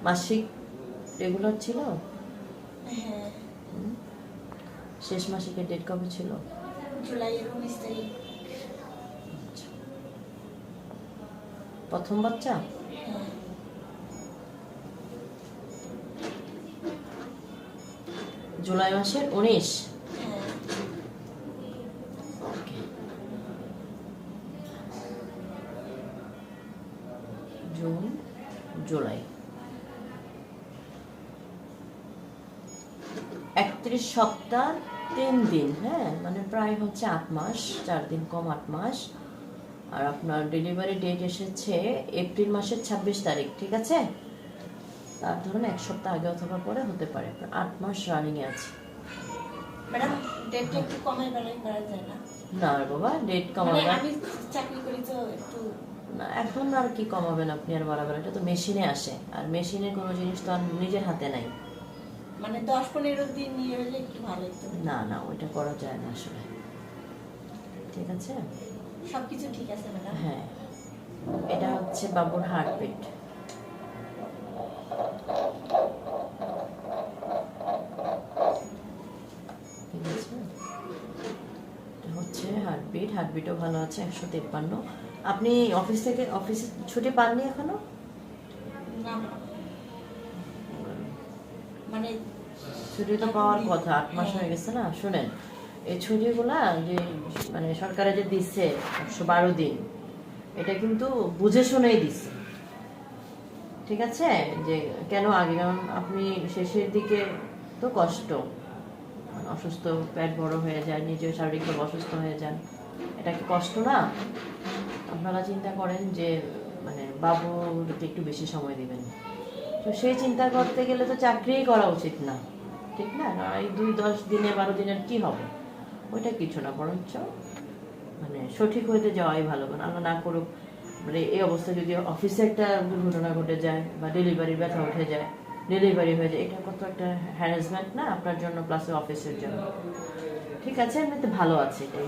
মাসিক রেগুলার ছিল? হ্যাঁ। শেষ মাসিকের ডেট কবে ছিল? জুলাইয়ের 19 তারিখ। আচ্ছা। প্রথম বাচ্চা? হ্যাঁ। জুলাই মাসের 19? হ্যাঁ। জুন, জুলাই, 31 সপ্তাহ 3 দিন। হ্যাঁ, মানে প্রায় হচ্ছে 8 মাস, 4 দিন কম 8 মাস। আর আপনার ডেলিভারি ডেট এসেছে এপ্রিল মাসের 26 তারিখ, ঠিক আছে? তার ধরুন 1 সপ্তাহ আগে অথবা পরে হতে পারে। 8 মাস রানিংয়ে আছে। ম্যাডাম ডেটটা একটু কমাই বাড়াই করা যায় না? না রে বাবা, ডেট মানে কমাবে আমি চাকরি করি তো একটু। না, এখন আর কি কমাবেন আপনি আর বাড়াবেন? এটা তো মেশিনে আসে, আর মেশিনের কোনো জিনিস তো আর নিজের হাতে নাই। মানে 10-15 দিন নিয়ে হলে একটু ভালো হতো। না না, ওইটা করা যায় না আসলে। ঠিক আছে? সবকিছু ঠিক আছে ম্যাডাম? হ্যাঁ, এটা হচ্ছে বাবুর হার্টবিট। ঠিক আছে, এটা হচ্ছে হার্টবিট। হার্টবিটও ভালো আছে, 153। আপনি অফিসে ছুটি পাননি এখনো? না মানে ছুটি তো পাওয়ার কথা, 8 মাস হয়ে গেছে না। শুনেন, এই ছুটিগুলা যে মানে সরকারে যে দিচ্ছে 112 দিন, এটা কিন্তু বুঝে শুনেই দিচ্ছে। ঠিক আছে? যে কেন আগে, কারণ আপনি শেষের দিকে তো কষ্ট, অসুস্থ, পেট বড় হয়ে যায়, নিজেও শারীরিকভাবে অসুস্থ হয়ে যান, এটা কি কষ্ট না? আপনারা চিন্তা করেন যে মানে বাবুকে একটু বেশি সময় দিবেন, তো সেই চিন্তা করতে গেলে তো চাকরিই করা উচিত না, ঠিক না? এই 2-10 দিনে 12 দিনের কি হবে? ওইটা কিছু না, বরঞ্চ মানে সঠিক হইতে যাওয়াই ভালো। মানে আল্লাহ না করুক, মানে এই অবস্থায় যদি অফিসে একটা দুর্ঘটনা ঘটে যায় বা ডেলিভারি ব্যথা উঠে যায়, ডেলিভারি হয়ে যায়, এটা কত একটা হ্যারাসমেন্ট না আপনার জন্য, প্লাস অফিসের জন্য। ঠিক আছে, এমনিতে ভালো আছে এটাই।